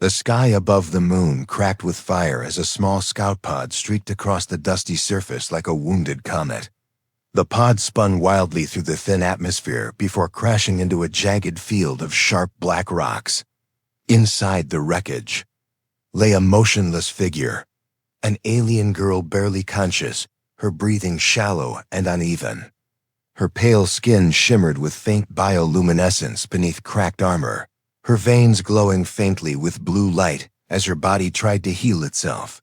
The sky above the moon cracked with fire as a small scout pod streaked across the dusty surface like a wounded comet. The pod spun wildly through the thin atmosphere before crashing into a jagged field of sharp black rocks. Inside the wreckage lay a motionless figure, an alien girl barely conscious, her breathing shallow and uneven. Her pale skin shimmered with faint bioluminescence beneath cracked armor, her veins glowing faintly with blue light as her body tried to heal itself.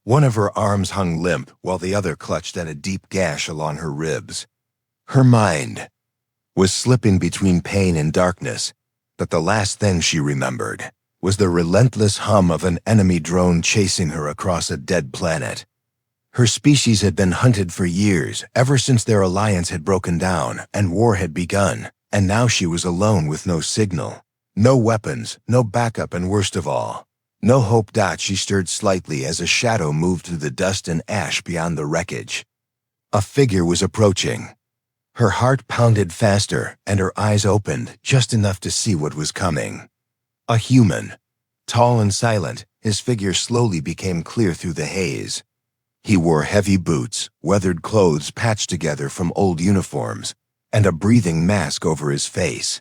One of her arms hung limp while the other clutched at a deep gash along her ribs. Her mind was slipping between pain and darkness, but the last thing she remembered was the relentless hum of an enemy drone chasing her across a dead planet. Her species had been hunted for years, ever since their alliance had broken down and war had begun, and now she was alone with no signal. No weapons, no backup, and worst of all, no hope. She stirred slightly as a shadow moved through the dust and ash beyond the wreckage. A figure was approaching. Her heart pounded faster, and her eyes opened just enough to see what was coming. A human. Tall and silent, his figure slowly became clear through the haze. He wore heavy boots, weathered clothes patched together from old uniforms, and a breathing mask over his face.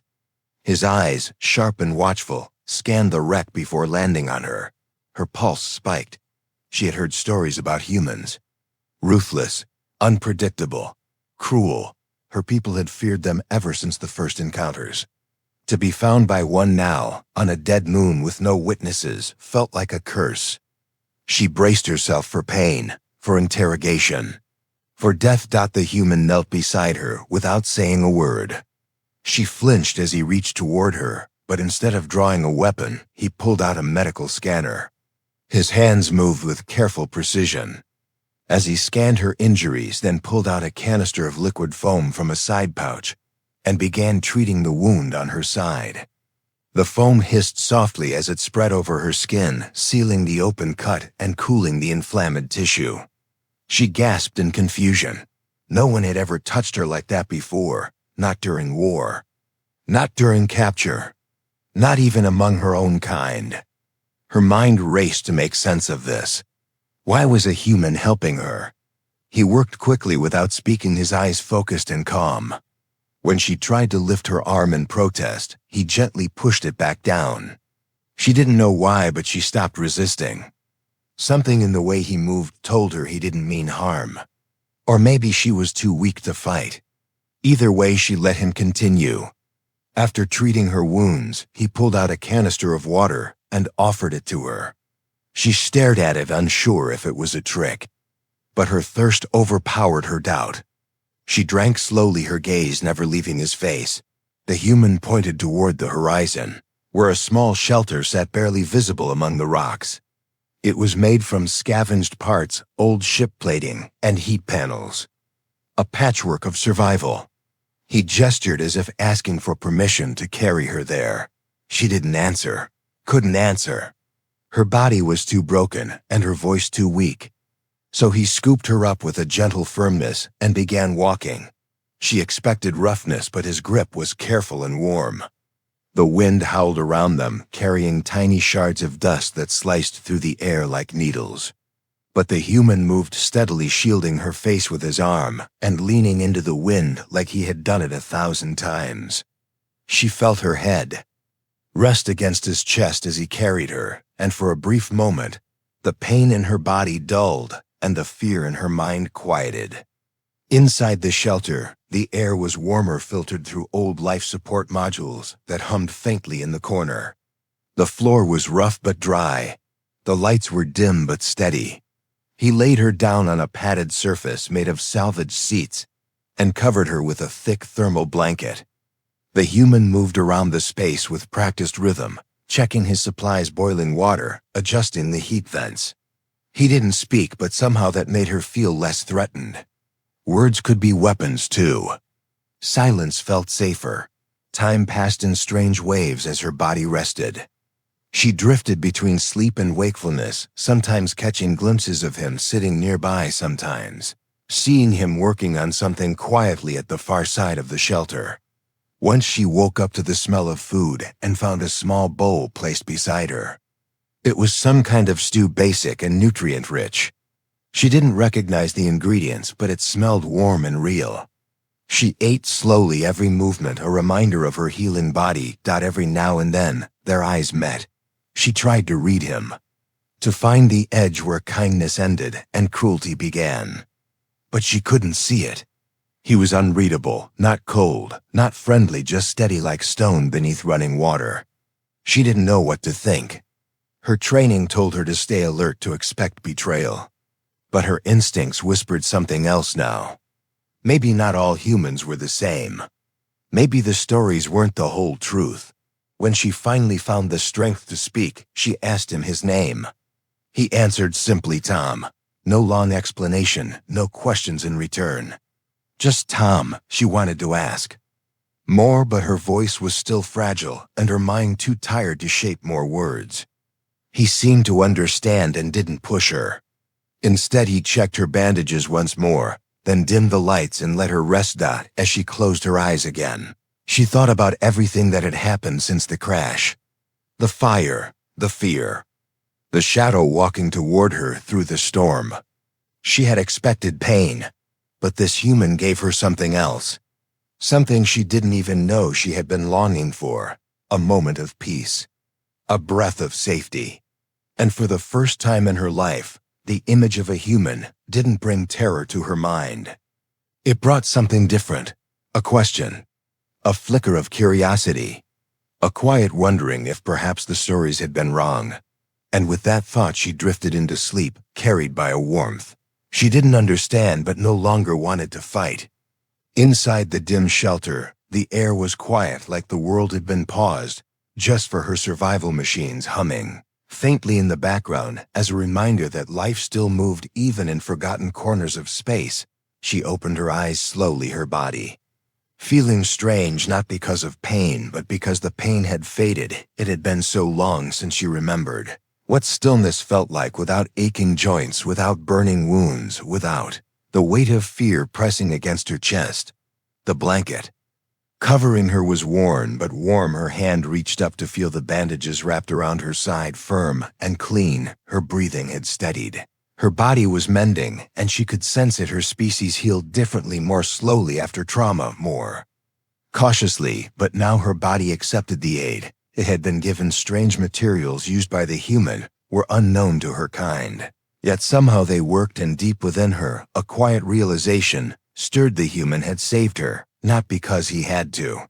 His eyes, sharp and watchful, scanned the wreck before landing on her. Her pulse spiked. She had heard stories about humans. Ruthless, unpredictable, cruel. Her people had feared them ever since the first encounters. To be found by one now, on a dead moon with no witnesses, felt like a curse. She braced herself for pain, for interrogation, for death. The human knelt beside her without saying a word. She flinched as he reached toward her, but instead of drawing a weapon, he pulled out a medical scanner. His hands moved with careful precision. As he scanned her injuries, then pulled out a canister of liquid foam from a side pouch and began treating the wound on her side. The foam hissed softly as it spread over her skin, sealing the open cut and cooling the inflamed tissue. She gasped in confusion. No one had ever touched her like that before. Not during war. Not during capture. Not even among her own kind. Her mind raced to make sense of this. Why was a human helping her? He worked quickly without speaking, his eyes focused and calm. When she tried to lift her arm in protest, he gently pushed it back down. She didn't know why, but she stopped resisting. Something in the way he moved told her he didn't mean harm. Or maybe she was too weak to fight. Either way, she let him continue. After treating her wounds, he pulled out a canister of water and offered it to her. She stared at it, unsure if it was a trick. But her thirst overpowered her doubt. She drank slowly, her gaze never leaving his face. The human pointed toward the horizon, where a small shelter sat barely visible among the rocks. It was made from scavenged parts, old ship plating, and heat panels. A patchwork of survival. He gestured as if asking for permission to carry her there. She didn't answer, couldn't answer. Her body was too broken and her voice too weak. So he scooped her up with a gentle firmness and began walking. She expected roughness, but his grip was careful and warm. The wind howled around them, carrying tiny shards of dust that sliced through the air like needles. But the human moved steadily, shielding her face with his arm and leaning into the wind like he had done it 1,000 times. She felt her head rest against his chest as he carried her, and for a brief moment, the pain in her body dulled and the fear in her mind quieted. Inside the shelter, the air was warmer, filtered through old life support modules that hummed faintly in the corner. The floor was rough but dry. The lights were dim but steady. He laid her down on a padded surface made of salvaged seats and covered her with a thick thermal blanket. The human moved around the space with practiced rhythm, checking his supplies, boiling water, adjusting the heat vents. He didn't speak, but somehow that made her feel less threatened. Words could be weapons, too. Silence felt safer. Time passed in strange waves as her body rested. She drifted between sleep and wakefulness, sometimes catching glimpses of him sitting nearby, sometimes seeing him working on something quietly at the far side of the shelter. Once she woke up to the smell of food and found a small bowl placed beside her. It was some kind of stew, basic and nutrient-rich. She didn't recognize the ingredients, but it smelled warm and real. She ate slowly, every movement a reminder of her healing body. Every now and then, their eyes met. She tried to read him, to find the edge where kindness ended and cruelty began. But she couldn't see it. He was unreadable, not cold, not friendly, just steady like stone beneath running water. She didn't know what to think. Her training told her to stay alert, to expect betrayal. But her instincts whispered something else now. Maybe not all humans were the same. Maybe the stories weren't the whole truth. When she finally found the strength to speak, she asked him his name. He answered simply Tom. No long explanation, no questions in return. Just Tom, she wanted to ask more, but her voice was still fragile and her mind too tired to shape more words. He seemed to understand and didn't push her. Instead, he checked her bandages once more, then dimmed the lights and let her rest. As she closed her eyes again, she thought about everything that had happened since the crash. The fire, the fear, the shadow walking toward her through the storm. She had expected pain, but this human gave her something else. Something she didn't even know she had been longing for. A moment of peace. A breath of safety. And for the first time in her life, the image of a human didn't bring terror to her mind. It brought something different. A question. A flicker of curiosity. A quiet wondering if perhaps the stories had been wrong. And with that thought, she drifted into sleep, carried by a warmth she didn't understand but no longer wanted to fight. Inside the dim shelter, the air was quiet, like the world had been paused, just for her survival machines humming faintly in the background as a reminder that life still moved even in forgotten corners of space. She opened her eyes slowly, her body feeling strange, not because of pain, but because the pain had faded. It had been so long since she remembered what stillness felt like, without aching joints, without burning wounds, without the weight of fear pressing against her chest. The blanket covering her was worn but warm. Her hand reached up to feel the bandages wrapped around her side, firm and clean. Her breathing had steadied. Her body was mending, and she could sense it. Her species healed differently, more slowly after trauma, more cautiously, but now her body accepted the aid. It had been given. Strange materials used by the human were unknown to her kind. Yet somehow they worked, and deep within her, a quiet realization stirred. The human had saved her, not because he had to.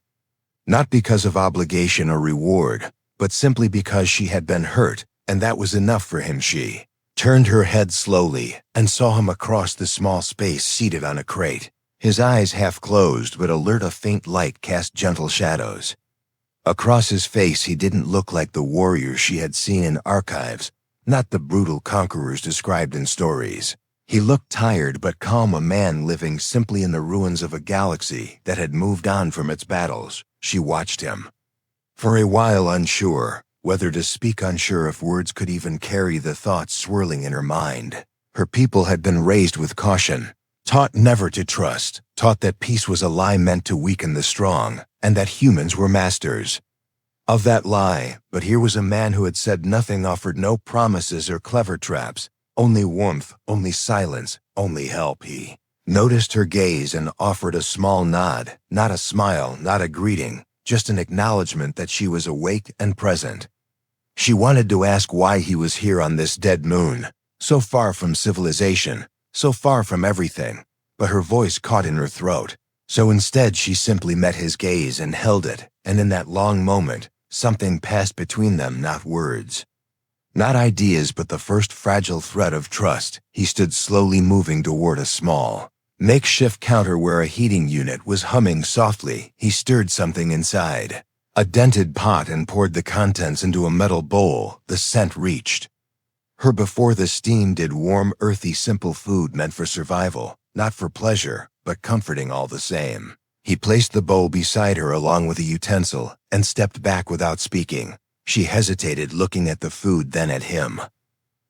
Not because of obligation or reward, but simply because she had been hurt, and that was enough for him. She turned her head slowly and saw him across the small space, seated on a crate. His eyes half closed but alert. A faint light cast gentle shadows across his face. He didn't look like the warriors she had seen in archives, not the brutal conquerors described in stories. He looked tired but calm, a man living simply in the ruins of a galaxy that had moved on from its battles. She watched him for a while, unsure whether to speak, unsure if words could even carry the thoughts swirling in her mind. Her people had been raised with caution, taught never to trust, taught that peace was a lie meant to weaken the strong, and that humans were masters of that lie. But here was a man who had said nothing, offered no promises or clever traps, only warmth, only silence, only help. He noticed her gaze and offered a small nod, not a smile, not a greeting, just an acknowledgement that she was awake and present. She wanted to ask why he was here on this dead moon, so far from civilization, so far from everything, but her voice caught in her throat. So instead, she simply met his gaze and held it, and in that long moment, something passed between them, not words, not ideas, but the first fragile thread of trust. He stood slowly, moving toward a small makeshift counter where a heating unit was humming softly. He stirred something inside a dented pot and poured the contents into a metal bowl. The scent reached her before the steam did. Warm, earthy, simple food meant for survival, not for pleasure, but comforting all the same. He placed the bowl beside her along with a utensil and stepped back without speaking. She hesitated, looking at the food, then at him.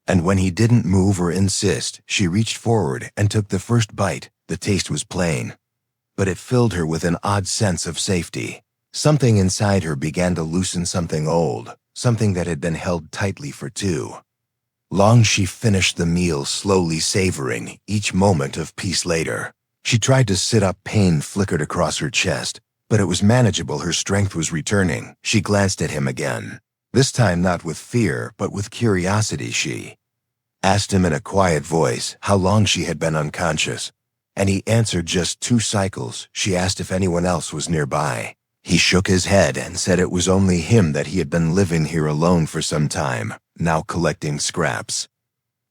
And when he didn't move or insist, she reached forward and took the first bite. The taste was plain, but it filled her with an odd sense of safety. Something inside her began to loosen, something old, something that had been held tightly for two. Long she finished the meal, slowly savoring each moment of peace later. She tried to sit up, pain flickered across her chest, but it was manageable. Her strength was returning. She glanced at him again, this time not with fear, but with curiosity. She asked him in a quiet voice how long she had been unconscious, and he answered just 2 cycles. She asked if anyone else was nearby. He shook his head and said it was only him, that he had been living here alone for some time, now collecting scraps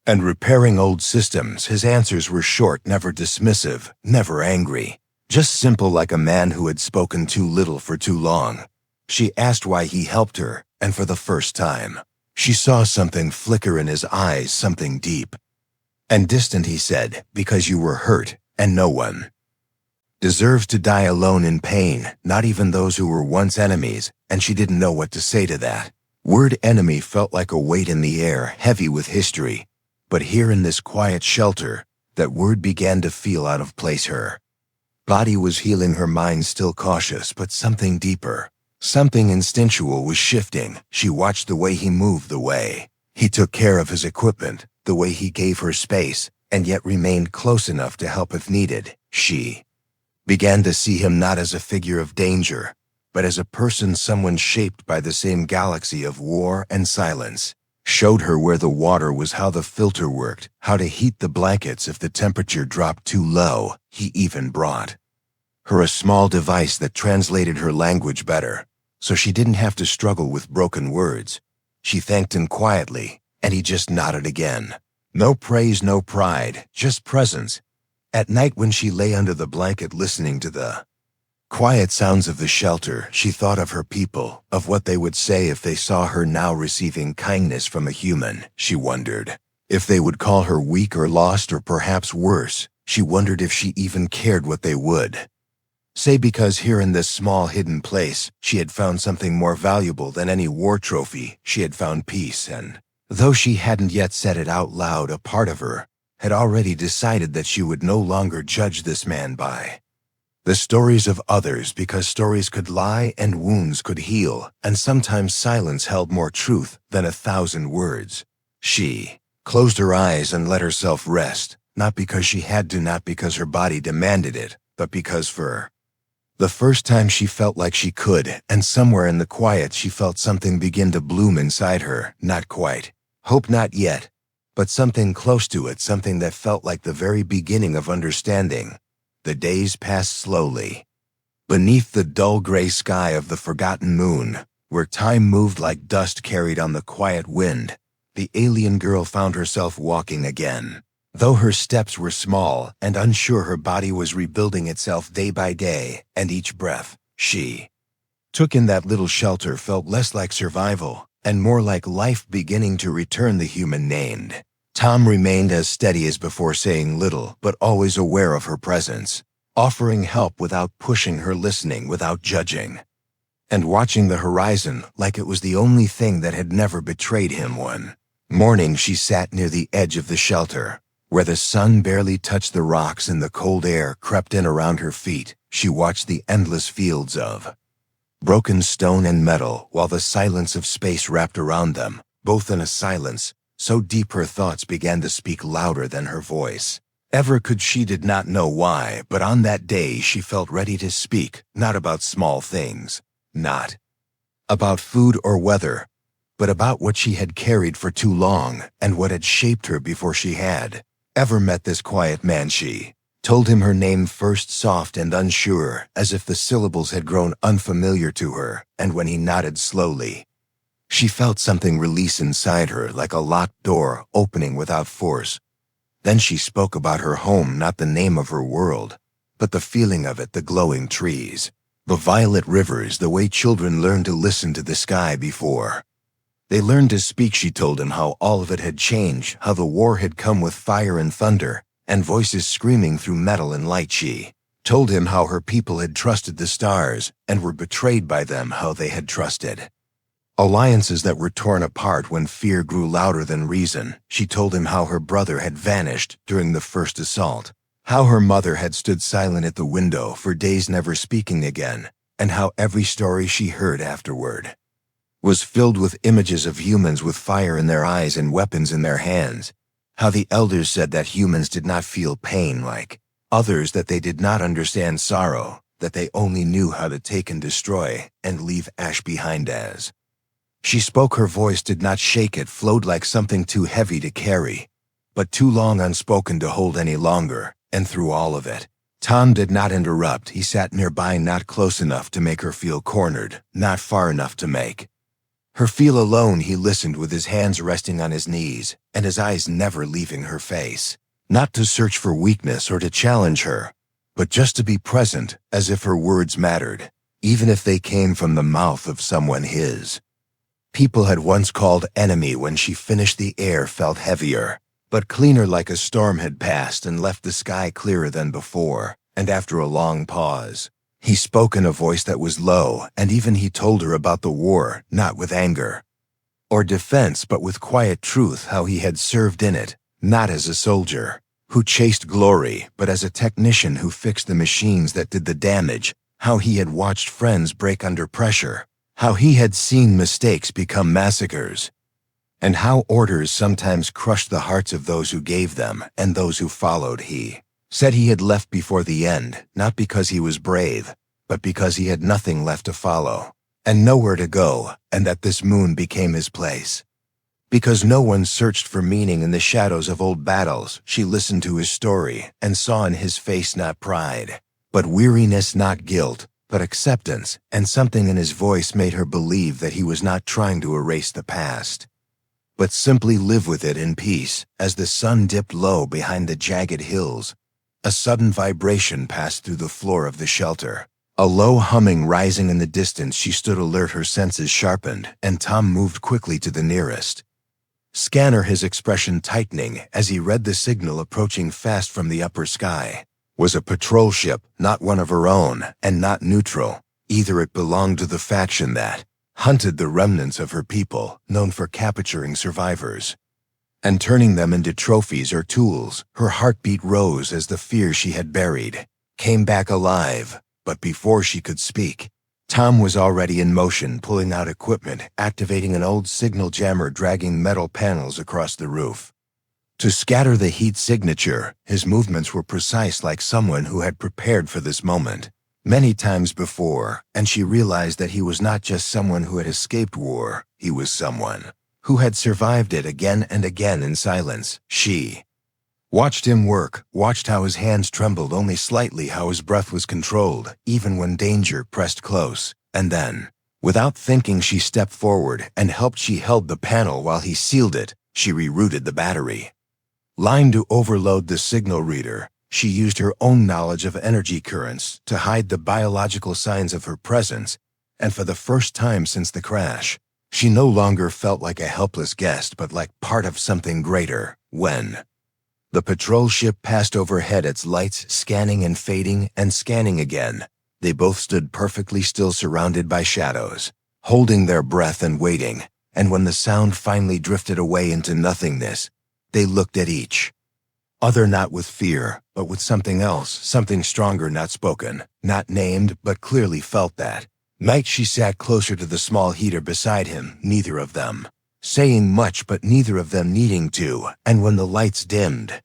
and repairing old systems. His answers were short, never dismissive, never angry, just simple, like a man who had spoken too little for too long. She asked why he helped her, and for the first time, she saw something flicker in his eyes, something deep and distant. He said, "Because you were hurt, and no one deserves to die alone in pain, not even those who were once enemies," and she didn't know what to say to that. Word enemy felt like a weight in the air, heavy with history. But here in this quiet shelter, that word began to feel out of place. Her body was healing, her mind still cautious, but something deeper, something instinctual was shifting. She watched the way he moved, the way he took care of his equipment, the way he gave her space, and yet remained close enough to help if needed. She began to see him not as a figure of danger, but as a person, someone shaped by the same galaxy of war and silence. Showed her where the water was, how the filter worked, how to heat the blankets if the temperature dropped too low. He even brought her a small device that translated her language better, so she didn't have to struggle with broken words. She thanked him quietly, and he just nodded again. No praise, no pride, just presence. At night, when she lay under the blanket listening to the quiet sounds of the shelter, she thought of her people, of what they would say if they saw her now receiving kindness from a human. She wondered if they would call her weak or lost, or perhaps worse. She wondered if she even cared what they would say, because here in this small hidden place, she had found something more valuable than any war trophy. She had found peace, and though she hadn't yet said it out loud, a part of her had already decided that she would no longer judge this man by the stories of others, because stories could lie and wounds could heal, and sometimes silence held more truth than 1,000 words. She closed her eyes and let herself rest, not because she had to, not because her body demanded it, but because for the first time she felt like she could, and somewhere in the quiet she felt something begin to bloom inside her. Not quite hope, not yet, but something close to it, something that felt like the very beginning of understanding. The days passed slowly. Beneath the dull gray sky of the forgotten moon, where time moved like dust carried on the quiet wind, the alien girl found herself walking again. Though her steps were small and unsure, her body was rebuilding itself day by day, and each breath she took in that little shelter felt less like survival and more like life beginning to return. The human named Tom remained as steady as before, saying little but always aware of her presence, offering help without pushing her, listening without judging, and watching the horizon like it was the only thing that had never betrayed him. One morning she sat near the edge of the shelter, where the sun barely touched the rocks and the cold air crept in around her feet. She watched the endless fields of broken stone and metal, while the silence of space wrapped around them, both in a silence so deep her thoughts began to speak louder than her voice ever could. She did not know why, but on that day she felt ready to speak, not about small things, not about food or weather, but about what she had carried for too long and what had shaped her before she had ever met this quiet man. She told him her name first, soft and unsure, as if the syllables had grown unfamiliar to her, and when he nodded slowly, she felt something release inside her, like a locked door opening without force. Then she spoke about her home, not the name of her world, but the feeling of it, the glowing trees, the violet rivers, the way children learned to listen to the sky before they learned to speak. She told him how all of it had changed, how the war had come with fire and thunder, and voices screaming through metal and light. She told him how her people had trusted the stars and were betrayed by them, how they had trusted alliances that were torn apart when fear grew louder than reason. She told him how her brother had vanished during the first assault, how her mother had stood silent at the window for days, never speaking again, and how every story she heard afterward was filled with images of humans with fire in their eyes and weapons in their hands. How the elders said that humans did not feel pain like others, that they did not understand sorrow, that they only knew how to take and destroy and leave ash behind as. She spoke, her voice did not shake, it flowed like something too heavy to carry, but too long unspoken to hold any longer, and through all of it, Tom did not interrupt. He sat nearby, not close enough to make her feel cornered, not far enough to make her feel alone. He listened with his hands resting on his knees, and his eyes never leaving her face, not to search for weakness or to challenge her, but just to be present, as if her words mattered, even if they came from the mouth of someone his people had once called enemy. When she finished, the air felt heavier, but cleaner, like a storm had passed and left the sky clearer than before. And after a long pause, he spoke in a voice that was low, and even he told her about the war, not with anger or defense, but with quiet truth, how he had served in it, not as a soldier who chased glory, but as a technician who fixed the machines that did the damage, how he had watched friends break under pressure, how he had seen mistakes become massacres, and how orders sometimes crushed the hearts of those who gave them and those who followed. He said he had left before the end, not because he was brave, but because he had nothing left to follow, and nowhere to go, and that this moon became his place. Because no one searched for meaning in the shadows of old battles, she listened to his story and saw in his face not pride, but weariness, not guilt, but acceptance, and something in his voice made her believe that he was not trying to erase the past, but simply live with it in peace. As the sun dipped low behind the jagged hills, a sudden vibration passed through the floor of the shelter. A low humming rising in the distance. She stood alert, her senses sharpened, and Tom moved quickly to the nearest scanner, his expression tightening as he read the signal approaching fast from the upper sky. Was a patrol ship, not one of her own, and not neutral. Either it belonged to the faction that hunted the remnants of her people, known for capturing survivors and turning them into trophies or tools. Her heartbeat rose as the fear she had buried came back alive. But before she could speak, Tom was already in motion, pulling out equipment, activating an old signal jammer, dragging metal panels across the roof to scatter the heat signature. His movements were precise, like someone who had prepared for this moment many times before, and she realized that he was not just someone who had escaped war, he was someone who had survived it again and again in silence. She watched him work, watched how his hands trembled only slightly, how his breath was controlled, even when danger pressed close. And then, without thinking, she stepped forward and helped. She held the panel while he sealed it. She rerouted the battery line to overload the signal reader. She used her own knowledge of energy currents to hide the biological signs of her presence, and for the first time since the crash, she no longer felt like a helpless guest, but like part of something greater. When the patrol ship passed overhead, its lights scanning and fading and scanning again, they both stood perfectly still, surrounded by shadows, holding their breath and waiting. And when the sound finally drifted away into nothingness, they looked at each other, not with fear, but with something else, something stronger, not spoken, not named, but clearly felt that night. She sat closer to the small heater beside him, neither of them saying much, but neither of them needing to. And when the lights dimmed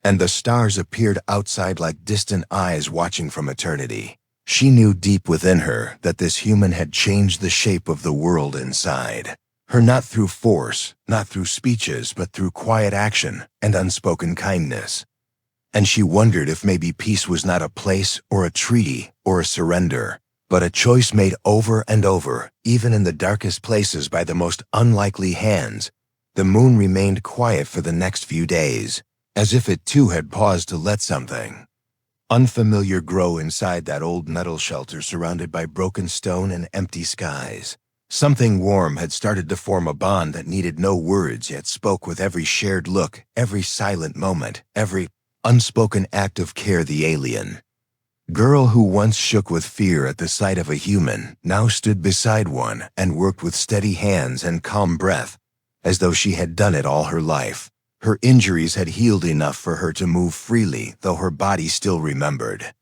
and the stars appeared outside like distant eyes watching from eternity, she knew deep within her that this human had changed the shape of the world inside her, not through force, not through speeches, but through quiet action and unspoken kindness. And she wondered if maybe peace was not a place or a treaty or a surrender, but a choice made over and over, even in the darkest places, by the most unlikely hands. The moon remained quiet for the next few days, as if it too had paused to let something unfamiliar grow inside that old metal shelter, surrounded by broken stone and empty skies. Something warm had started to form, a bond that needed no words, yet spoke with every shared look, every silent moment, every unspoken act of care. The alien girl who once shook with fear at the sight of a human now stood beside one and worked with steady hands and calm breath, as though she had done it all her life. Her injuries had healed enough for her to move freely, though her body still remembered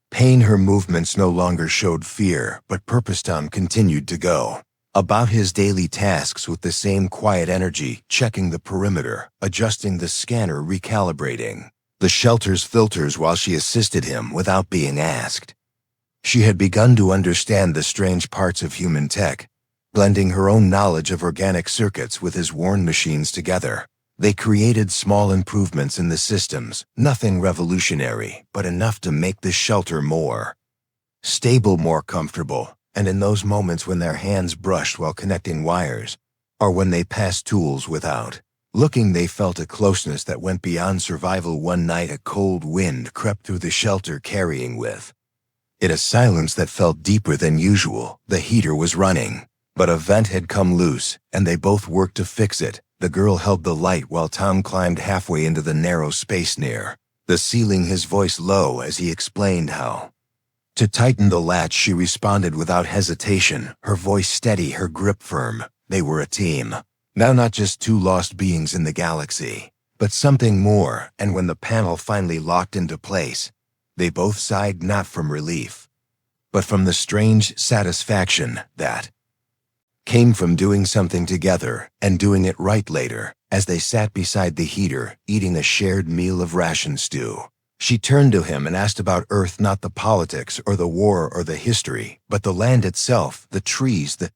pain. Her movements no longer showed fear, but purpose. Tom continued to go, about his daily tasks with the same quiet energy, checking the perimeter, adjusting the scanner, recalibrating the shelter's filters while she assisted him without being asked. She had begun to understand the strange parts of human tech, blending her own knowledge of organic circuits with his worn machines together. They created small improvements in the systems, nothing revolutionary, but enough to make the shelter more stable, more comfortable. And in those moments when their hands brushed while connecting wires, or when they passed tools without looking, they felt a closeness that went beyond survival. One night, a cold wind crept through the shelter, carrying with it a silence that felt deeper than usual. The heater was running, but a vent had come loose, and they both worked to fix it. The girl held the light while Tom climbed halfway into the narrow space near the ceiling, his voice low as he explained how to tighten the latch. She responded without hesitation, her voice steady, her grip firm. They were a team. Now not just two lost beings in the galaxy, but something more. And when the panel finally locked into place, they both sighed, not from relief, but from the strange satisfaction that came from doing something together and doing it right. Later, as they sat beside the heater, eating a shared meal of ration stew, she turned to him and asked about Earth, not the politics or the war or the history, but the land itself, the trees, the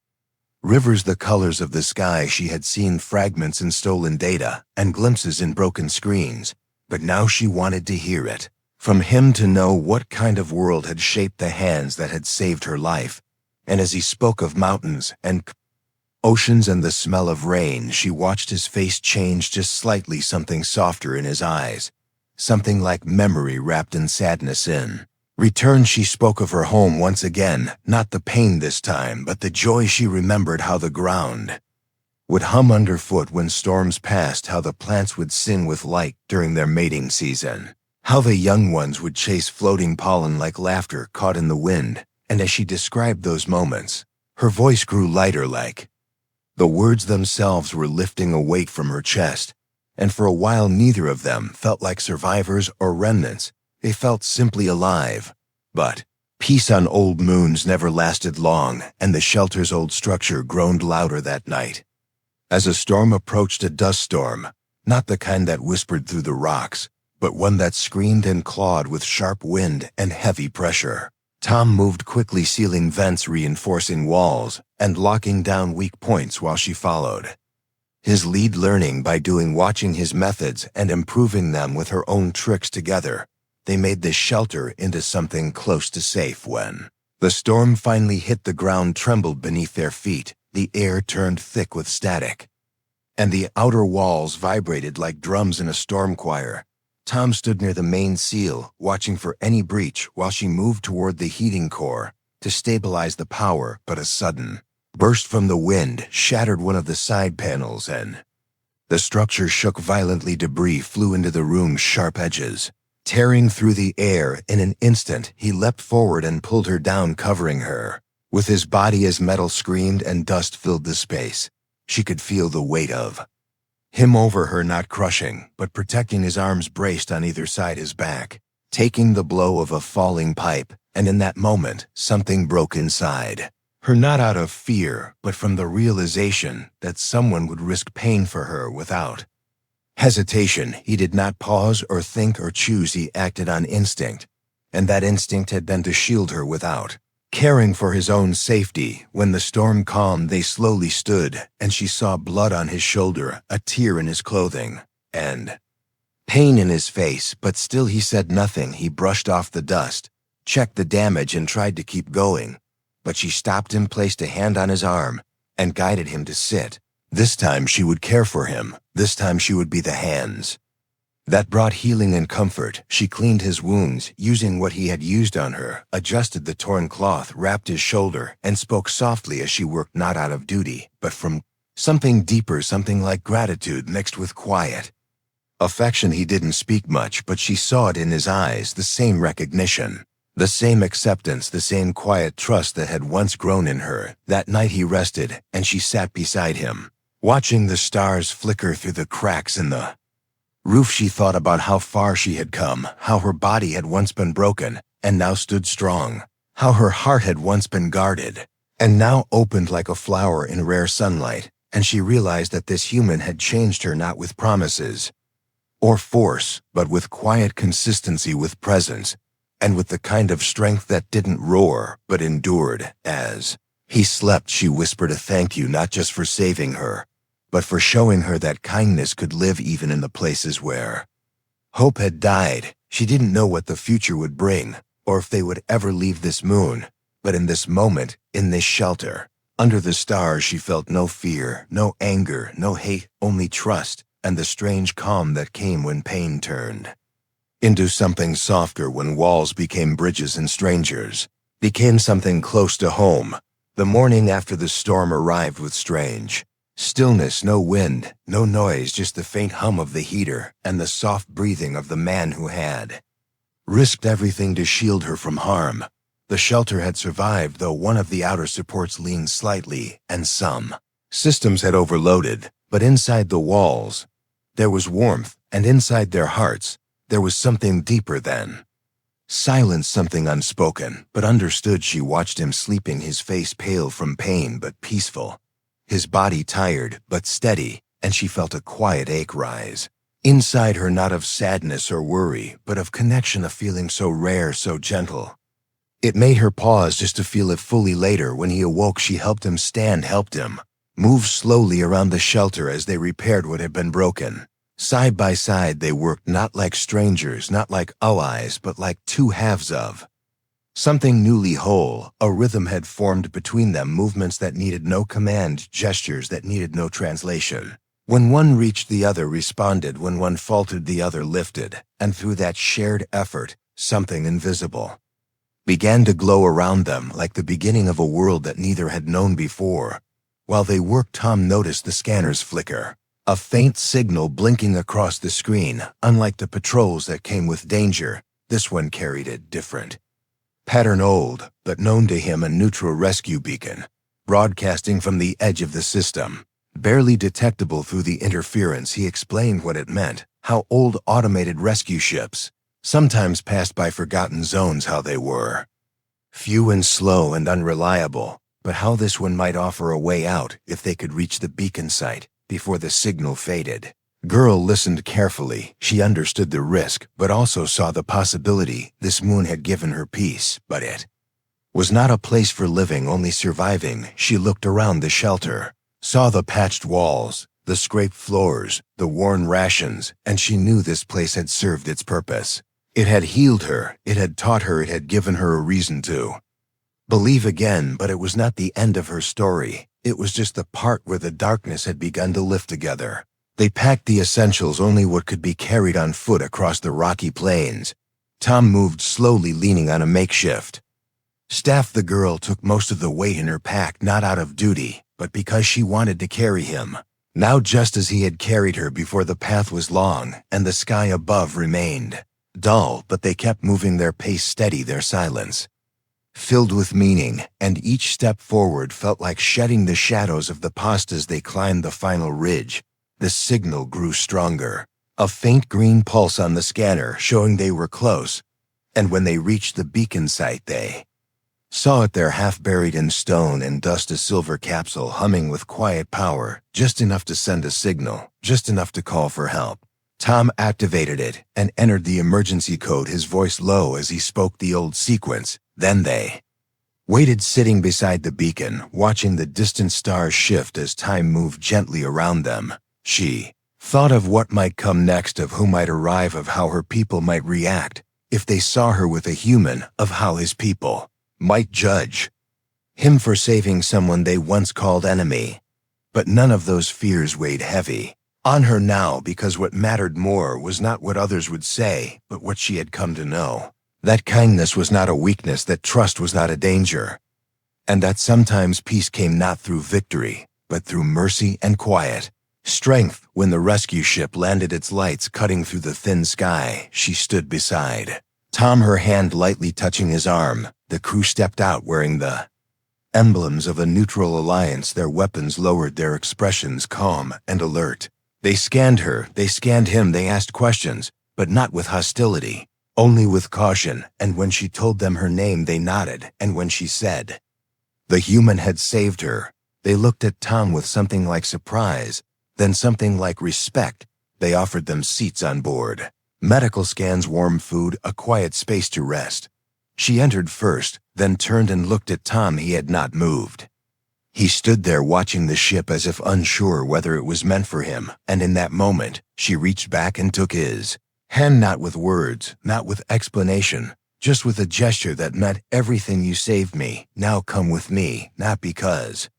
rivers, the colors of the sky. She had seen fragments in stolen data and glimpses in broken screens, but now she wanted to hear it from him, to know what kind of world had shaped the hands that had saved her life. And as he spoke of mountains and oceans and the smell of rain, she watched his face change just slightly, something softer in his eyes, something like memory wrapped in sadness. In return, she spoke of her home once again, not the pain this time, but the joy. She remembered how the ground would hum underfoot when storms passed, how the plants would sing with light during their mating season, how the young ones would chase floating pollen like laughter caught in the wind. And as she described those moments, her voice grew lighter, like the words themselves were lifting a weight from her chest. And for a while, neither of them felt like survivors or remnants. They felt simply alive. But peace on old moons never lasted long, and the shelter's old structure groaned louder that night. As a storm approached, a dust storm, not the kind that whispered through the rocks, but one that screamed and clawed with sharp wind and heavy pressure, Tom moved quickly, sealing vents, reinforcing walls, and locking down weak points while she followed his lead, learning by doing, watching his methods and improving them with her own tricks. Together, they made this shelter into something close to safe. When the storm finally hit, the ground trembled beneath their feet, the air turned thick with static, and the outer walls vibrated like drums in a storm choir. Tom stood near the main seal, watching for any breach while she moved toward the heating core to stabilize the power, but a sudden burst from the wind shattered one of the side panels, and the structure shook violently. Debris flew into the room's sharp edges, tearing through the air. In an instant, he leapt forward and pulled her down, covering her with his body as metal screamed and dust filled the space. She could feel the weight of him over her, not crushing, but protecting. His arms braced on either side his back, taking the blow of a falling pipe. And in that moment, something broke inside her, not out of fear, but from the realization that someone would risk pain for her without hesitation. He did not pause or think or choose. He acted on instinct, and that instinct had been to shield her without caring for his own safety. When the storm calmed, they slowly stood, and she saw blood on his shoulder, a tear in his clothing, and pain in his face, but still he said nothing. He brushed off the dust, checked the damage, and tried to keep going. But she stopped him, placed a hand on his arm, and guided him to sit. This time she would care for him. This time she would be the hands that brought healing and comfort. She cleaned his wounds, using what he had used on her, adjusted the torn cloth, wrapped his shoulder, and spoke softly as she worked, not out of duty, but from something deeper, something like gratitude mixed with quiet affection. He didn't speak much, but she saw it in his eyes, the same recognition, the same acceptance, the same quiet trust that had once grown in her. That night he rested, and she sat beside him, watching the stars flicker through the cracks in the roof. She thought about how far she had come, how her body had once been broken and now stood strong, how her heart had once been guarded and now opened like a flower in rare sunlight, and she realized that this human had changed her not with promises or force, but with quiet consistency, with presence, and with the kind of strength that didn't roar, but endured. As he slept, she whispered a thank you, not just for saving her, but for showing her that kindness could live even in the places where hope had died. She didn't know what the future would bring, or if they would ever leave this moon, but in this moment, in this shelter, under the stars, she felt no fear, no anger, no hate, only trust, and the strange calm that came when pain turned into something softer, when walls became bridges and strangers became something close to home. The morning after the storm arrived with strange stillness, no wind, no noise, just the faint hum of the heater and the soft breathing of the man who had risked everything to shield her from harm. The shelter had survived, though one of the outer supports leaned slightly, and some systems had overloaded, but inside the walls, there was warmth, and inside their hearts, there was something deeper than silence, something unspoken, but understood. She watched him sleeping, his face pale from pain but peaceful, his body tired but steady, and she felt a quiet ache rise inside her, not of sadness or worry, but of connection, a feeling so rare, so gentle. It made her pause just to feel it fully. Later, when he awoke, she helped him stand, helped him move slowly around the shelter as they repaired what had been broken. Side by side they worked, not like strangers, not like allies, but like two halves of something newly whole. A rhythm had formed between them, movements that needed no command, gestures that needed no translation. When one reached, the other responded. When one faltered, the other lifted. And through that shared effort, something invisible began to glow around them, like the beginning of a world that neither had known before. While they worked, Tom noticed the scanners flicker, a faint signal blinking across the screen. Unlike the patrols that came with danger, this one carried a different pattern, old, but known to him, a neutral rescue beacon, broadcasting from the edge of the system, barely detectable through the interference. He explained what it meant, how old automated rescue ships sometimes passed by forgotten zones, how they were few and slow and unreliable, but how this one might offer a way out if they could reach the beacon site before the signal faded. Girl listened carefully. She understood the risk, but also saw the possibility. This moon had given her peace, but it was not a place for living, only surviving. She looked around the shelter, saw the patched walls, the scraped floors, the worn rations, and she knew this place had served its purpose. It had healed her, it had taught her, it had given her a reason to believe again. But it was not the end of her story. It was just the part where the darkness had begun to lift together. They packed the essentials, only what could be carried on foot, across the rocky plains. Tom moved slowly, leaning on a makeshift staff. The girl took most of the weight in her pack, not out of duty, but because she wanted to carry him. Now, just as he had carried her before, the path was long, and the sky above remained dull, but they kept moving, their pace steady, their silence filled with meaning, and each step forward felt like shedding the shadows of the past. As they climbed the final ridge, the signal grew stronger, a faint green pulse on the scanner showing they were close, and when they reached the beacon site, they saw it there, half buried in stone and dust, a silver capsule humming with quiet power, just enough to send a signal, just enough to call for help. Tom activated it and entered the emergency code, his voice low as he spoke the old sequence. Then they waited, sitting beside the beacon, watching the distant stars shift as time moved gently around them. She thought of what might come next, of who might arrive, of how her people might react if they saw her with a human, of how his people might judge him for saving someone they once called enemy. But none of those fears weighed heavy on her now, because what mattered more was not what others would say, but what she had come to know. That kindness was not a weakness, that trust was not a danger, and that sometimes peace came not through victory, but through mercy and quiet strength. When the rescue ship landed, its lights cutting through the thin sky, she stood beside Tom, her hand lightly touching his arm. The crew stepped out wearing the emblems of a neutral alliance, their weapons lowered, their expressions calm and alert. They scanned her, they scanned him, they asked questions, but not with hostility, only with caution. And when she told them her name, they nodded, and when she said The human had saved her. They looked at Tom with something like surprise, then something like respect. They offered them seats on board. Medical scans, warm food, a quiet space to rest. She entered first, then turned and looked at Tom. He had not moved. He stood there watching the ship as if unsure whether it was meant for him, and in that moment, she reached back and took his hand, not with words, not with explanation, just with a gesture that meant everything. You saved me, now come with me, not because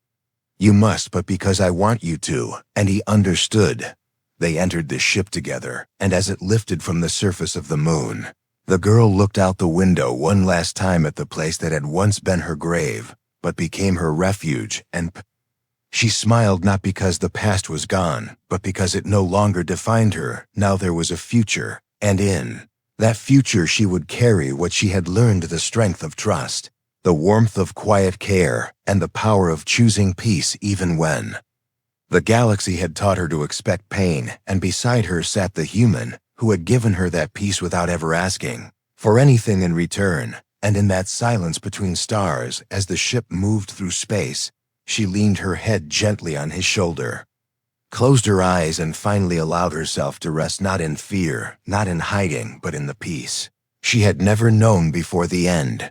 you must, but because I want you to, and he understood. They entered the ship together, and as it lifted from the surface of the moon, the girl looked out the window one last time at the place that had once been her grave, but became her refuge, and she smiled, not because the past was gone, but because it no longer defined her. Now there was a future, and in that future she would carry what she had learned: the strength of trust, the warmth of quiet care, and the power of choosing peace even when the galaxy had taught her to expect pain. And beside her sat the human who had given her that peace without ever asking for anything in return. And in that silence between stars, as the ship moved through space, she leaned her head gently on his shoulder, closed her eyes, and finally allowed herself to rest, not in fear, not in hiding, but in the peace she had never known before the end.